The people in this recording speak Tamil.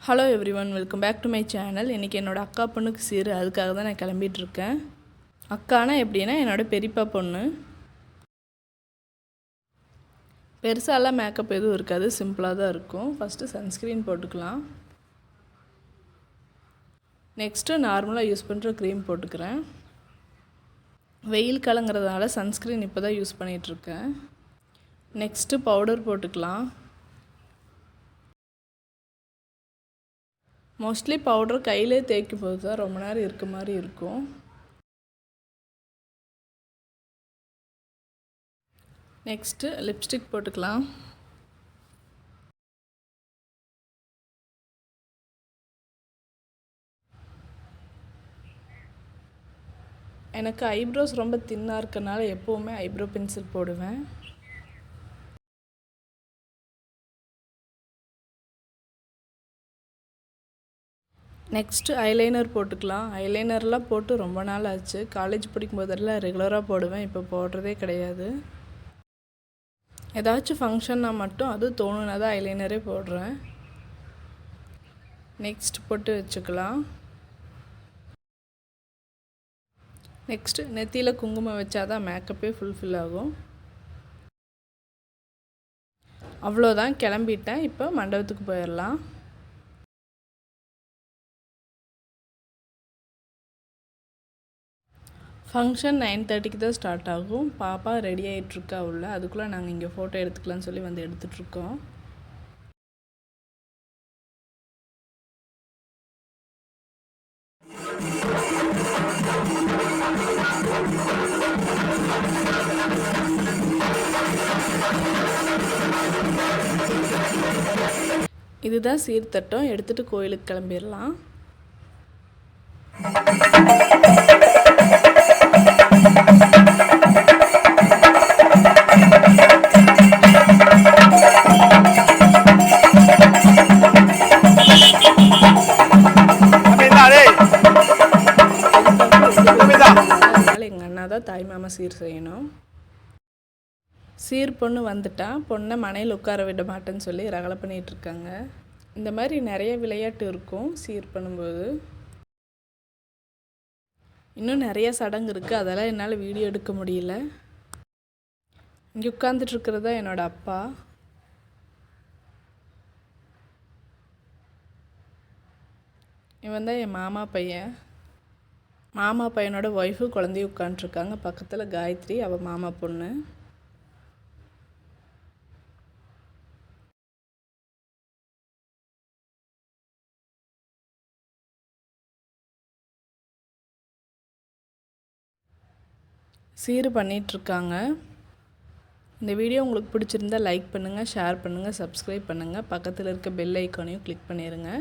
Hello everyone, welcome back to my channel. இன்றைக்கி என்னோடய அக்கா பொண்ணுக்கு சீர், அதுக்காக தான் நான் கிளம்பிகிட்ருக்கேன். அக்கானா எப்படின்னா என்னோடய பெரியப்பா பொண்ணு. பெருசாலாம் மேக்கப் எதுவும் இருக்காது, சிம்பிளாக தான் இருக்கும். ஃபஸ்ட்டு சன்ஸ்க்ரீன் போட்டுக்கலாம். நெக்ஸ்ட்டு நார்மலாக யூஸ் பண்ணுற க்ரீம் போட்டுக்கிறேன். வெயில் காலங்கிறதுனால சன்ஸ்க்ரீன் இப்போ தான் யூஸ் பண்ணிகிட்ருக்கேன். நெக்ஸ்ட்டு பவுடர் போட்டுக்கலாம். மோஸ்ட்லி பவுடர் கையிலே தேய்க்கும் போது தான் ரொம்ப நேரம் இருக்க மாதிரி இருக்கும். நெக்ஸ்ட்டு லிப்ஸ்டிக் போட்டுக்கலாம். எனக்கு ஐப்ரோஸ் ரொம்ப தின்னாக இருக்கனால எப்போவுமே ஐப்ரோ பென்சில் போடுவேன். நெக்ஸ்ட்டு ஐலைனர் போட்டுக்கலாம். ஐலைனர்லாம் போட்டு ரொம்ப நாள் ஆச்சு. காலேஜ் படிக்கும்போதெல்லாம் ரெகுலராக போடுவேன், இப்போ போடுறதே கிடையாது. ஏதாச்சும் ஃபங்க்ஷன்னா மட்டும் அது தோணுனா தான் ஐலைனரே போடுறேன். நெக்ஸ்ட் போட்டு வச்சுக்கலாம். நெக்ஸ்ட்டு நெத்தியில் குங்குமம் வச்சாதான் மேக்கப்பே ஃபுல்ஃபில் ஆகும். அவ்வளோதான், கிளம்பிட்டேன். இப்போ மண்டபத்துக்கு போயிடலாம். ஃபங்க்ஷன் 9:30க்கு தான் ஸ்டார்ட் ஆகும். பாப்பா ரெடி ஆகிட்டுருக்கா உள்ள. அதுக்குள்ளே நாங்கள் இங்கே ஃபோட்டோ எடுத்துக்கலாம்னு சொல்லி வந்து எடுத்துகிட்ருக்கோம். இதுதான் சீர்தட்டம். எடுத்துகிட்டு கோயிலுக்கு கிளம்பிடலாம். எங்கள் அண்ணா தான் தாய் மாமா சீர் செய்யணும். சீர் பொண்ணு வந்துட்டா பொண்ணை மனையில் உட்கார விட மாட்டேன்னு சொல்லி ரகலை பண்ணிகிட்ருக்காங்க. இந்த மாதிரி நிறைய விளையாட்டு இருக்கும் சீர் பண்ணும்போது. இன்னும் நிறைய சடங்கு இருக்குது, அதெல்லாம் என்னால் வீடியோ எடுக்க முடியல. இங்கே உட்காந்துட்ருக்கிறது தான் என்னோடய அப்பா. இவன் தான் என் மாமா பையன். மாமா பையனோட ஒய்ஃபு குழந்தையும் உட்காந்துருக்காங்க. பக்கத்தில் காயத்ரி, அவள் மாமா பொண்ணு. சீர் பண்ணிகிட்ருக்காங்க. இந்த வீடியோ உங்களுக்கு பிடிச்சிருந்தால் லைக் பண்ணுங்கள், ஷேர் பண்ணுங்கள், சப்ஸ்கிரைப் பண்ணுங்கள். பக்கத்தில் இருக்க பெல் ஐக்கானையும் கிளிக் பண்ணிடுங்க.